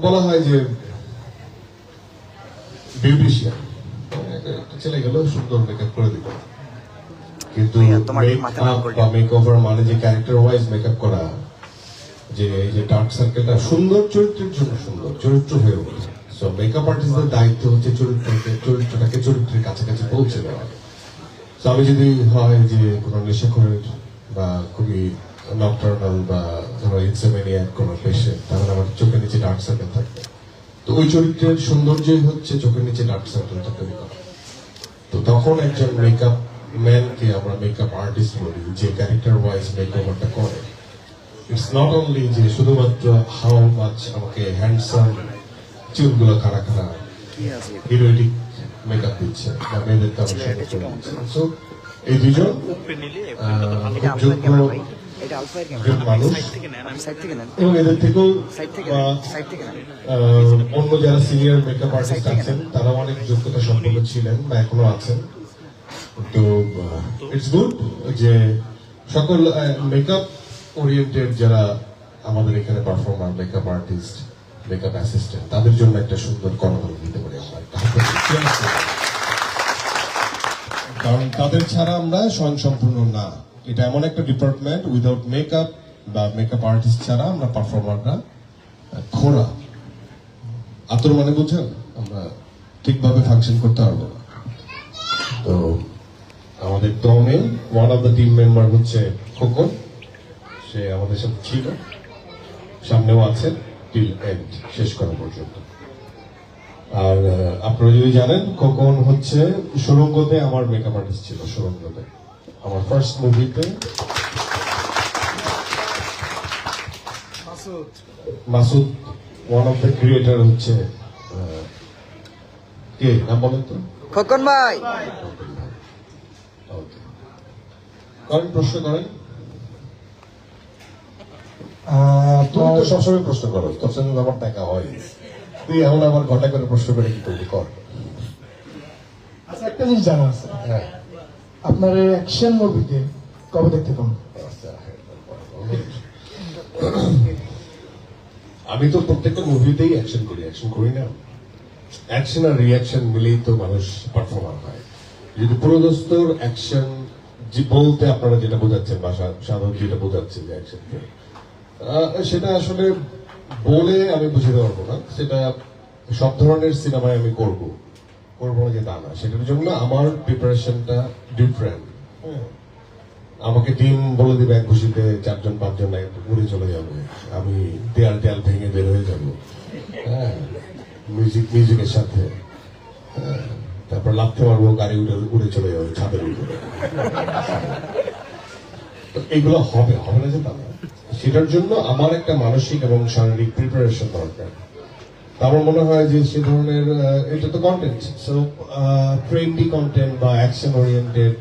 বলা হয় যে বিউটিশিয়ান একটা ছেলে গেল সুন্দর মেকআপ করে দিল, কিন্তু মেকওভার মানে যে ক্যারেক্টার ওয়াইজ মেকআপ করা, যে এই যে ডার্ক সার্কেলটা সুন্দর চরিত্রের জন্য সুন্দর চরিত্র হয়ে ওঠে। সো মেকআপ আর্টিস্টদের দায়িত্ব হচ্ছে চরিত্রটাকে চরিত্রের কাছাকাছি পৌঁছে দেওয়া। তো আমি যদি হয় যে কোনো নেশাখোরের বা খুবই নকটার্নাল বা ধরো ইনসোমেনিয়াক কোনো পেশেন্ট, তাহলে আমার চোখের নিচে ডার্ক সার্কেল থাকবে। তো ওই চরিত্রের সৌন্দর্যই হচ্ছে চোখের নিচে ডার্ক সার্কেলটা তৈরি করা। তো তখন একজন মেকআপ ম্যানকে আমরা মেকআপ আর্টিস্ট বলি, যে ক্যারেক্টার ওয়াইজ মেকওভারটা করে। ইটস নট অনলি যে শুধুমাত্র হাউ মাচ আমাকে হ্যান্ডসাম চুলগুলো খাড়া খাড়া হিরোইনিক মেকআপ দিচ্ছে বা মেয়েদেরকে আমি সুন্দর করে দিচ্ছে। সো এই দুজন যোগ্য মানুষ, এবং এদের থেকেও অন্য যারা সিনিয়র মেকআপ আর্টিস্ট আছেন তারা অনেক যোগ্যতা সম্পন্ন ছিলেন বা এখনো আছেন। তো ইটস গুড যে সকল মেকআপ ওরিয়েন্টেড যারা আমাদের এখানে performer, makeup artist, makeup assistant, তাদের জন্য একটা সুন্দর কর্মকাণ্ড দিতে পারি আমরা। কারণ তাদের ছাড়া আমরা স্বয়ংসম্পূর্ণ না। এটা এমন একটা ডিপার্টমেন্ট, উইদাউট মেকআপ বা মেকআপ আর্টিস্ট ছাড়া আমরা পারফর্মাররা খোড়া। আতর মানে বুঝেন, আমরা ঠিকভাবে ফাংশন করতে পারবো না। তো আমাদের দমে one of the team member হচ্ছে খোকন, সে আমাদের সাথে ছিল, সামনেও আছে টিল এন্ড, শেষ করা পর্যন্ত। আর আপনারা যদি জানেন, খোকন হচ্ছে সুরঙ্গতে আমার মেকআপ আর্টিস্ট ছিল। সুরঙ্গতে আমার ফার্স্ট মুভিতে Masud one of the creator হচ্ছে কে নাম বলেন তো? খোকন ভাই। করেন, প্রশ্ন করেন। তুমি তো সবসময় প্রশ্ন করো, তোর সঙ্গে আমার দেখা হয়, তুই এখন আমার ঘটা করে প্রশ্ন করে কি করবি? কর। আচ্ছা, একটা জিনিস জানা আছে, আপনার এই অ্যাকশন মুভিতে কবে দেখতে পাবো? আমি তো প্রত্যেকটা মুভিতেই অ্যাকশন করি না। অ্যাকশন আর রিয়াকশন মিলেই তো মানুষ পারফর্মার হয়। যদি পুরোদস্তর অ্যাকশন বলতে আপনারা যেটা বোঝাচ্ছেন বা সাধারণ যেটা বোঝাচ্ছেন যে অ্যাকশন, সেটা আসলে বলে আমি বুঝতে পারবো না। সেটা সব ধরনের সিনেমায় আমি করবো না যে তা না। সেটার জন্য আমার প্রিপারেশনটা ডিফারেন্ট। আমাকে টিম বলে দিবে এক ঘুষিতে 4-5 উড়ে চলে যাবে, আমি দেয়াল ভেঙে বের হয়ে যাবো, হ্যাঁ, মিউজিকের সাথে, তারপর লাফতে পারবো, গাড়ি উড়ে চলে যাবে ছাদের উপরে। এগুলো হবে না যে তা না। সেটার জন্য আমার একটা মানসিক এবং শারীরিক প্রিপারেশন দরকার। আমার মনে হয় যে সে ধরনের এটা তো কন্টেন্ট, সো ট্রেন্ডি কন্টেন্ট বা অ্যাকশন ওরিয়েন্টেড,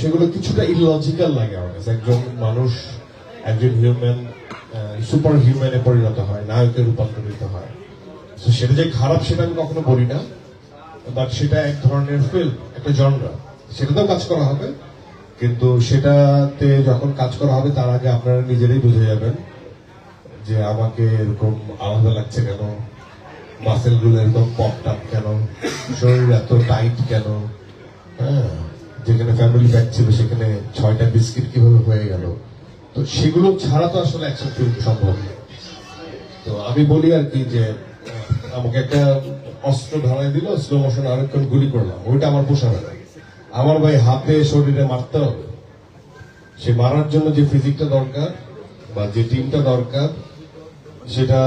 সেগুলো কিছুটা ইললজিক্যাল লাগে আমার কাছে। একজন মানুষ, একজন হিউম্যান সুপার হিউম্যানে পরিণত হয়, নায়কে রূপান্তরিত হয়। তো সেটা যে খারাপ সেটা আমি কখনো বলি না, বাট সেটা এক ধরনের ফিল্ম, একটা জনরা, সেটাতেও কাজ করা হবে। কিন্তু সেটাতে যখন কাজ করা হবে তার আগে আপনারা নিজেরাই বুঝে যাবেন যে আমাকে এরকম আলাদা লাগছে কেন, মাসেল গুলো এরকম পপড আপ কেন, শরীর এত টাইট কেন, হ্যাঁ, যেখানে ফ্যামিলি প্যাক ছিল সেখানে 6টা বিস্কিট কিভাবে হয়ে গেল। তো সেগুলো ছাড়া তো আসলে অ্যাকশন ফিল্ম সম্ভব না। তো আমি বলি আর কি যে আমাকে একটা অস্ত্র ধরাই দিল, স্লো মোশন আরেকক্ষণ গুলি করলাম, ওইটা আমার পোষাবে না। আমার ভাই হাতে শরীরে মারতে হবে। সে মারার জন্য যে ফিজিকটা দরকার বা যে টিমটা দরকার, সেটা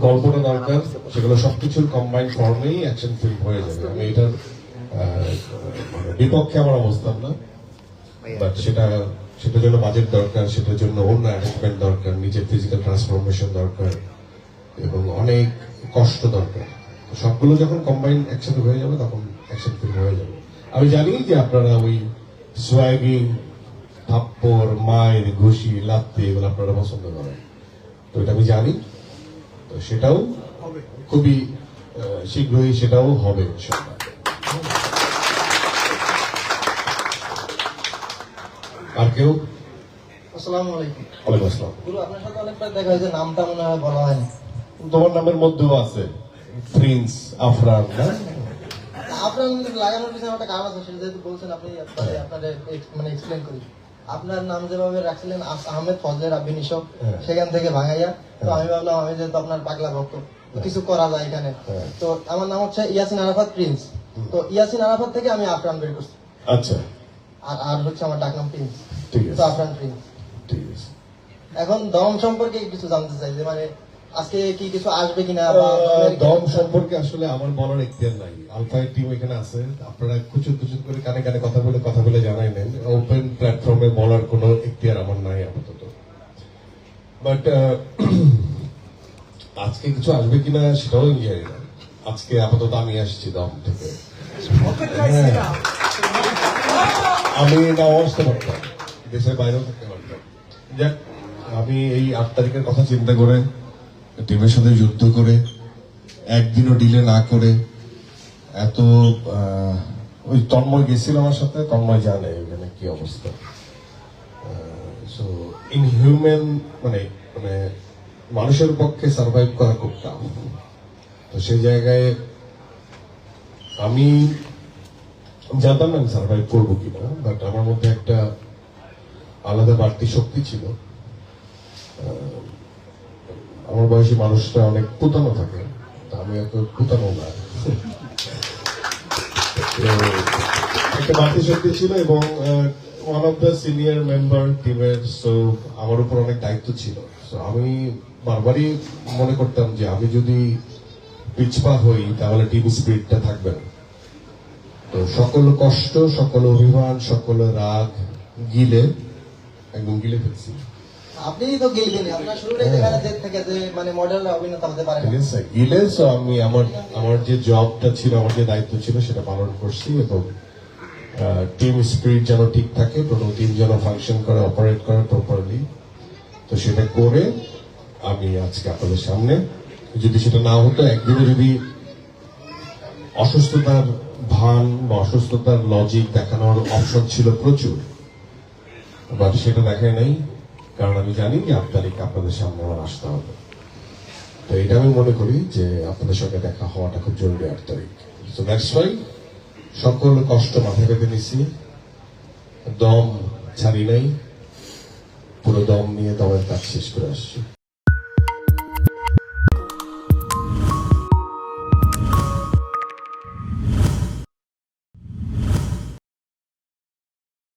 গল্পটা দরকার, সেগুলো সবকিছুর কম্বাইন্ড ফর্মেই অ্যাকশন ফিল্ম হয়ে যাবে। আমি এটার বিপক্ষে আমার অবস্থান না, বাট সেটার জন্য বাজেট দরকার, সেটার জন্য অন্য অ্যারেঞ্জমেন্ট দরকার, নিজের ফিজিক্যাল ট্রান্সফরমেশন দরকার এবং অনেক কষ্ট দরকার। সবগুলো যখন কম্বাইন্ড একসাথে হয়ে যাবে তখন অ্যাকশন ফিল্ম হয়ে যাবে। আমি জানি যে আপনারা ওই সোয়াগিং, থাপ্পড়, মায়ের, ঘুষি, লাত্তি এগুলো আপনারা পছন্দ করেন, তো এটা আমি জানি। তো সেটাও খুবই শীঘ্রই সেটাও হবে ইনশাআল্লাহ। আর কেউ আসসালামু আলাইকুম। ওয়ালাইকুম আসসালাম। গুরু, আপনার সাথে অনেকবার দেখা হয়েছে, নামটা মনে হয় বলা হয়নি। তোমার নামের মধ্যেও আছে প্রিন্স আফরান না? আপনার লাগানোর পিছনে একটা কারণ আছে, সেটা যেহেতু বলছেন আপনি আপনাদের মানে এক্সপ্লেন করি। আপনার নাম যেভাবে রাখছিলেন আহমেদ ফজলে রাব্বি নিশো, হ্যাঁ। সেখান থেকে ভাঙাইয়া, তো আমি ভাবলাম আমি যেহেতু আপনার পাগলা ভক্ত, তো কিছু করা যায় এখানে। হ্যাঁ। তো আমার নাম হচ্ছে ইয়াসিন আরাফাত প্রিন্স। তো ইয়াসিন আরাফাত থেকে আমি আফরান বের করছি, আচ্ছা, আর হচ্ছে আমার ডাকনাম প্রিন্স। ঠিক তো আছে, আফরান প্রিন্স। ঠিক আছে। এখন দম সম্পর্কে কিছু জানতে চাই, যে মানে আজকে কি কিছু আসবে কিনা, বা দম সম্পর্কে আসলে আমার বলার এখতিয়ার নাই। আলফায়ের টিম এখানে আছে, আপনারা খুচুর খুচুর করে কানে কানে কথা বলে জানাই নেন। ওপেন প্ল্যাটফর্মে বলার কোনো এখতিয়ার আমার নাই আপাতত। বাট আজকে কিছু আসবে কিনা সেটাও আমি জানি না। আজকে আপাতত আমি আসছি দম থেকে। হ্যাঁ। আমি নাও আসতে পারতাম, দেশের বাইরেও থাকতে পারতাম। যাক, আমি এই 8 তারিখের কথা চিন্তা করে, টিমের সাথে যুদ্ধ করে, একদিনও ডিলে না করে, এত ওই তন্ময় গেছিল আমার সাথে, তন্ময় জানে এখানে কি অবস্থা। সো ইনহিউম্যান, মানে মানে মানুষের পক্ষে সার্ভাইভ করা খুব টাফ। তো সেই জায়গায় আমি জানতাম না আমি সার্ভাইভ করবো কিনা, বাট আমার মধ্যে একটা আলাদা বাড়তি শক্তি ছিল। আমার বয়সী মানুষটা অনেক পুতানো থাকে, তা আমি এত পুতানো না। তো একটা বাড়তি শক্তি ছিল, এবং one of the senior member টিমের, সো আমার উপর অনেক দায়িত্ব ছিল। সো আমি বারবারই মনে করতাম যে আমি যদি পিছপা হই তাহলে টিম স্পিরিটটা থাকবে না। তো সকল কষ্ট, সকল অভিমান, সকল রাগ একদম গিলে ফেলছি। আপনি তো গেলেন, আপনার শুরুটাই যেখানে জেদ থেকে, যে মানে মডেল অভিনেতা হতে পারে ঠিক আছে, গিলে। সো আমি আমার যে জবটা ছিল, আমার যে দায়িত্ব ছিল সেটা পালন করছি, এবং টিম স্পিরিট যেন ঠিক থাকে, টোটো টিম যেন ফাংশন করে, অপারেট করে প্রপারলি। তো সেটা করে আমি আজকে আপনাদের সামনে, যদি সেটা না হতো, একদিনে যদি অসুস্থতার ভান বা অসুস্থতার লজিক দেখানোর অপশন ছিল প্রচুর, বাট সেটা দেখায় নাই, কারণ আমি জানি যে 8 তারিখ আপনাদের সামনে আমার আসতে হবে। তো এটা আমি মনে করি যে আপনাদের সঙ্গে দেখা হওয়াটা খুব জরুরি 8 তারিখ। সো দ্যাটস ওয়াই সকল কষ্ট মাথায় পেতে নিছি, দম ছাড়ি নাই, পুরো দম নিয়ে দমের কাজ শেষ করে আসছি।